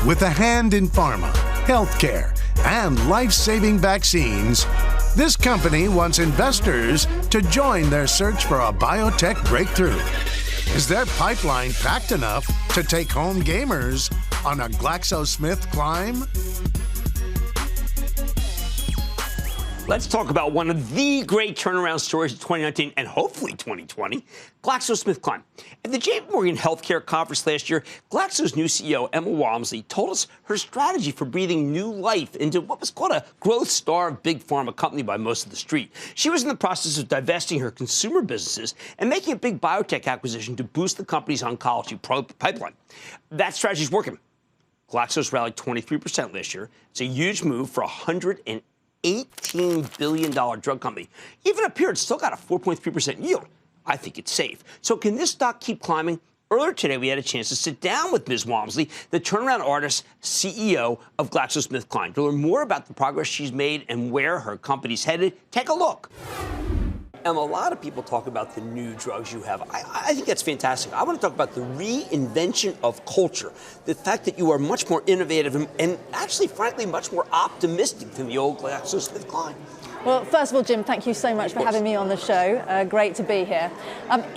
With a hand in pharma, healthcare, and life-saving vaccines, this company wants investors to join their search for a biotech breakthrough. Is their pipeline packed enough to take home gamers on a GlaxoSmithKline? Let's talk about one of the great turnaround stories of 2019 and hopefully 2020, GlaxoSmithKline. At the JP Morgan Healthcare Conference last year, Glaxo's new CEO, Emma Walmsley, told us her strategy for breathing new life into what was called a growth star of big pharma company by most of the street. She was in the process of divesting her consumer businesses and making a big biotech acquisition to boost the company's oncology pipeline. That strategy is working. Glaxo's rallied 23% last year. It's a huge move for $118 billion drug company. Even up here, it's still got a 4.3% yield. I think it's safe. So can this stock keep climbing? Earlier today, we had a chance to sit down with Ms. Walmsley, the turnaround artist CEO of GlaxoSmithKline, to learn more about the progress she's made and where her company's headed. Take a look. A lot of people talk about the new drugs you have. I think that's fantastic. I want to talk about the reinvention of culture, the fact that you are much more innovative and actually, frankly, much more optimistic than the old GlaxoSmithKline. Well, first of all, Jim, thank you so much for having me on the show. Great to be here.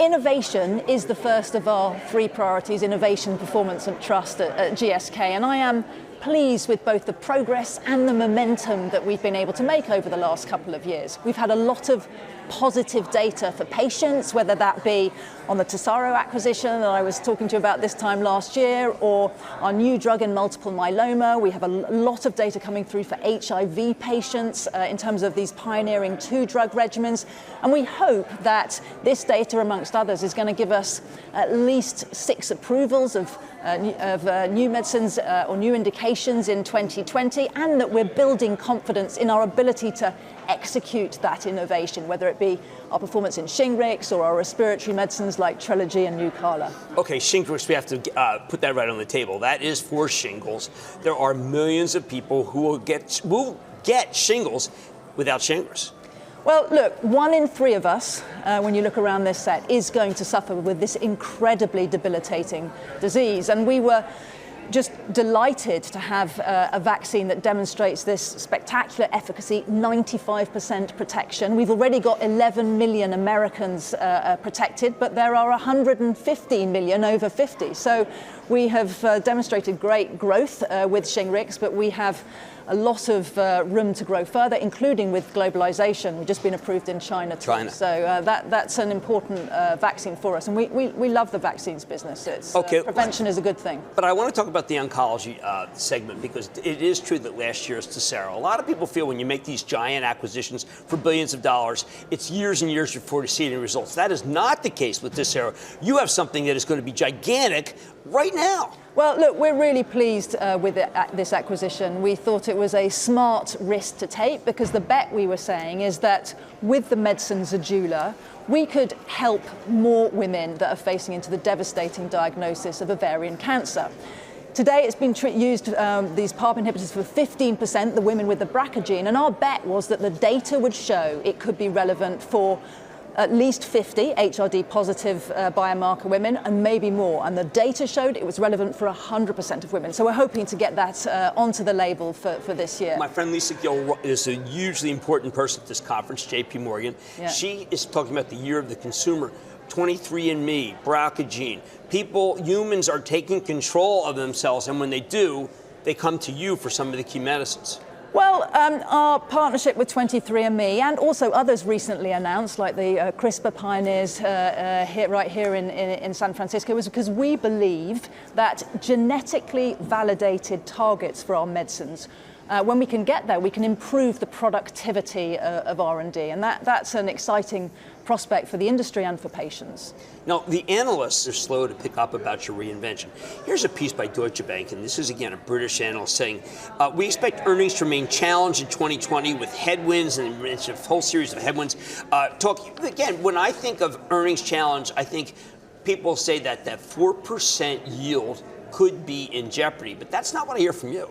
Innovation is the first of our three priorities: innovation, performance, and trust at GSK. And I am pleased with both the progress and the momentum that we've been able to make over the last couple of years. We've had a lot of positive data for patients, whether that be on the Tesaro acquisition that I was talking to you about this time last year, or our new drug in multiple myeloma. We have a lot of data coming through for HIV patients in terms of these pioneering 2-drug regimens. And we hope that this data, amongst others, is going to give us at least 6 approvals of new medicines or new indications in 2020, and that we're building confidence in our ability to execute that innovation, whether it be our performance in Shingrix or our respiratory medicines like Trelegy and Nucala. Okay, Shingrix, we have to put that right on the table. That is for shingles. There are millions of people who will get shingles without Shingrix. Well, look, 1 in 3 of us, when you look around this set, is going to suffer with this incredibly debilitating disease. And we were just delighted to have a vaccine that demonstrates this spectacular efficacy, 95% protection. We've already got 11 million Americans protected, but there are 115 million over 50. So we have demonstrated great growth with Shingrix, but we have a lot of room to grow further, including with globalization. We've just been approved in China too. So that's an important vaccine for us. And we love the vaccines business. It's, prevention is a good thing. But I want to talk about the oncology segment, because it is true that last year's Tesaro, a lot of people feel when you make these giant acquisitions for billions of dollars, it's years and years before you see any results. That is not the case with Tesaro. You have something that is going to be gigantic right now. Well, look, we're really pleased with this acquisition. We thought it was a smart risk to take, because the bet we were saying is that with the medicine Zejula, we could help more women that are facing into the devastating diagnosis of ovarian cancer. Today, it's been used, these PARP inhibitors, for 15%, the women with the BRCA gene, and our bet was that the data would show it could be relevant for at least 50 HRD positive biomarker women, and maybe more. And the data showed it was relevant for 100% of women. So we're hoping to get that onto the label for this year. My friend Lisa Gill is a hugely important person at this conference, JP Morgan. Yeah. She is talking about the year of the consumer. 23andMe, BRCA gene. Humans are taking control of themselves, and when they do, they come to you for some of the key medicines. Well, our partnership with 23andMe and also others recently announced, like the CRISPR pioneers right here in San Francisco, was because we believe that genetically validated targets for our medicines, when we can get there, we can improve the productivity of R&D. And that's an exciting prospect for the industry and for patients. Now, the analysts are slow to pick up about your reinvention. Here's a piece by Deutsche Bank, and this is, again, a British analyst saying, we expect earnings to remain challenged in 2020 with headwinds, and it's a whole series of headwinds. Again, when I think of earnings challenge, I think people say that 4% yield could be in jeopardy, but that's not what I hear from you.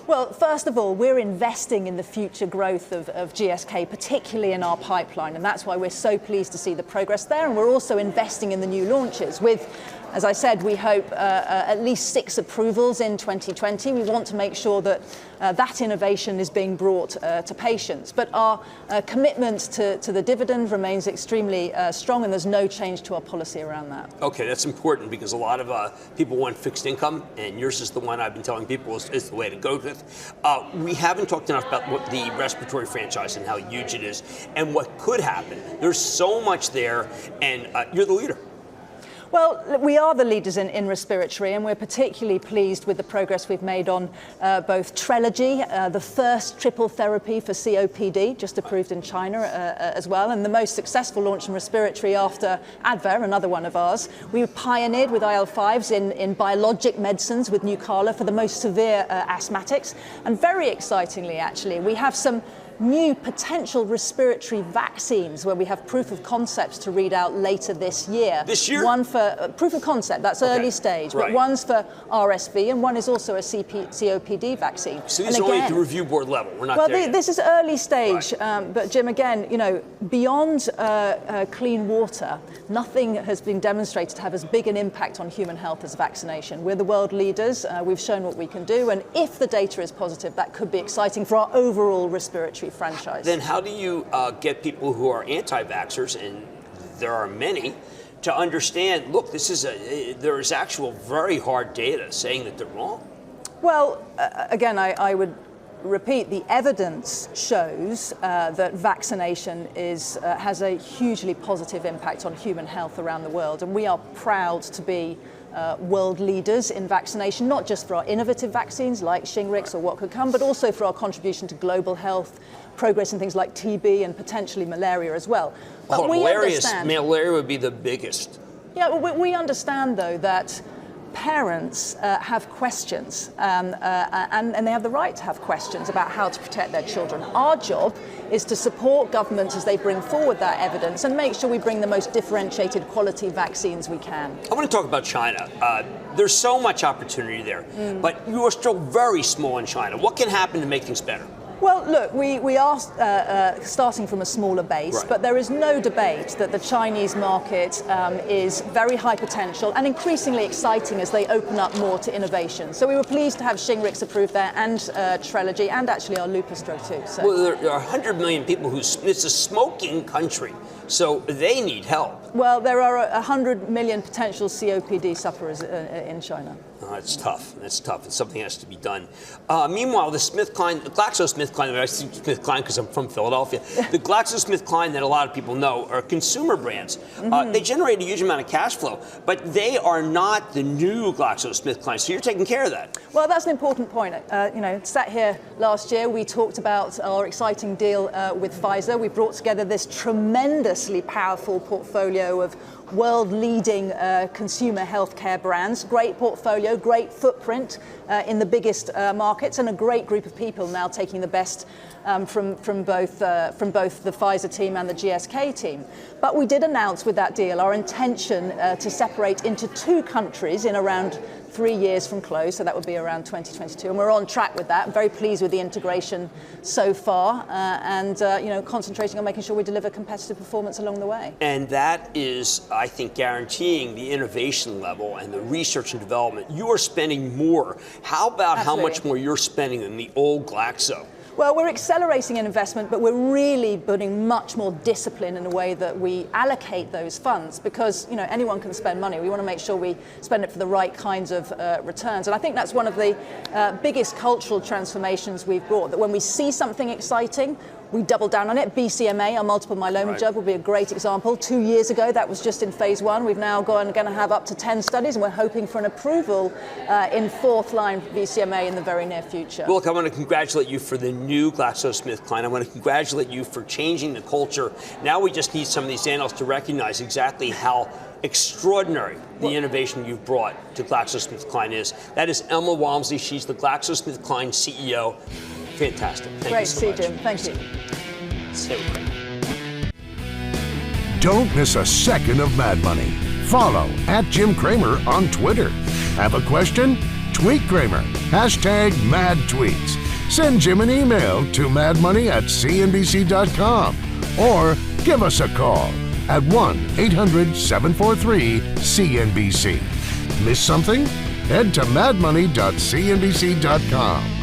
Well, first of all, we're investing in the future growth of GSK, particularly in our pipeline, and that's why we're so pleased to see the progress there. And we're also investing in the new launches with As I said, we hope at least 6 approvals in 2020. We want to make sure that that innovation is being brought to patients. But our commitment to the dividend remains extremely strong, and there's no change to our policy around that. Okay, that's important because a lot of people want fixed income, and yours is the one I've been telling people is the way to go with. We haven't talked enough about what the respiratory franchise and how huge it is and what could happen. There's so much there, and you're the leader. Well, we are the leaders in respiratory, and we're particularly pleased with the progress we've made on both Trelegy, the first triple therapy for COPD, just approved in China as well, and the most successful launch in respiratory after Advair, another one of ours. We pioneered with IL-5s in biologic medicines with Nucala for the most severe asthmatics. And very excitingly, actually, we have some new potential respiratory vaccines where we have proof of concepts to read out later this year. This year? One for proof of concept, that's early stage, but one's for RSV and one is also a COPD vaccine. So these are only at the review board level. We're not there yet. This is early stage, but Jim, again, beyond clean water, nothing has been demonstrated to have as big an impact on human health as vaccination. We're the world leaders. We've shown what we can do, and if the data is positive, that could be exciting for our overall respiratory franchise. Then how do you get people who are anti-vaxxers, and there are many, to understand, look, there is actual very hard data saying that they're wrong? Well, again, I would repeat, the evidence shows that vaccination has a hugely positive impact on human health around the world, and we are proud to be world leaders in vaccination, not just for our innovative vaccines like Shingrix or what could come, but also for our contribution to global health, progress in things like TB and potentially malaria as well. But malaria would be the biggest. Yeah, well, we understand, though, that parents have questions and they have the right to have questions about how to protect their children. Our job is to support governments as they bring forward that evidence and make sure we bring the most differentiated quality vaccines we can. I want to talk about China. There's so much opportunity there, but you are still very small in China. What can happen to make things better? Well, look, we are starting from a smaller base, but there is no debate that the Chinese market is very high potential and increasingly exciting as they open up more to innovation. So we were pleased to have Shingrix approved there and Trelegy and actually our lupus drug too. So. Well, there are 100 million people it's a smoking country, so they need help. Well, there are 100 million potential COPD sufferers in China. It's tough. It's tough. Something has to be done. Meanwhile, the GlaxoSmithKline, I say SmithKline because I'm from Philadelphia, the GlaxoSmithKline that a lot of people know are consumer brands. They generate a huge amount of cash flow, but they are not the new GlaxoSmithKline, so you're taking care of that. Well, that's an important point. Sat here last year, we talked about our exciting deal with Pfizer. We brought together this tremendously powerful portfolio of world-leading consumer healthcare brands. Great portfolio, great footprint in the biggest markets, and a great group of people now taking the best from both the Pfizer team and the GSK team. But we did announce with that deal our intention to separate into 2 countries in around 3 years from close, so that would be around 2022, and we're on track with that. I'm very pleased with the integration so far, and concentrating on making sure we deliver competitive performance along the way. And that is, I think, guaranteeing the innovation level and the research and development. You are spending more. How about how much more you're spending than the old Glaxo? Well, we're accelerating in investment, but we're really putting much more discipline in the way that we allocate those funds, because anyone can spend money. We want to make sure we spend it for the right kinds of returns. And I think that's one of the biggest cultural transformations we've brought, that when we see something exciting, we double down on it. BCMA, our multiple myeloma drug, will be a great example. 2 years ago, that was just in phase 1. We've now going to have up to 10 studies, and we're hoping for an approval in 4th-line BCMA in the very near future. Well, look, I want to congratulate you for the new GlaxoSmithKline. I want to congratulate you for changing the culture. Now we just need some of these analysts to recognize exactly how extraordinary the innovation you've brought to GlaxoSmithKline is. That is Emma Walmsley. She's the GlaxoSmithKline CEO. Fantastic. Thank you so much. Great to see you, Jim. Thank you. Stay with Cramer. Don't miss a second of Mad Money. Follow @Jim Cramer on Twitter. Have a question? Tweet Cramer. #MadTweets. Send Jim an email to madmoney@cnbc.com or give us a call at 1-800-743-CNBC. Miss something? Head to madmoney.cnbc.com.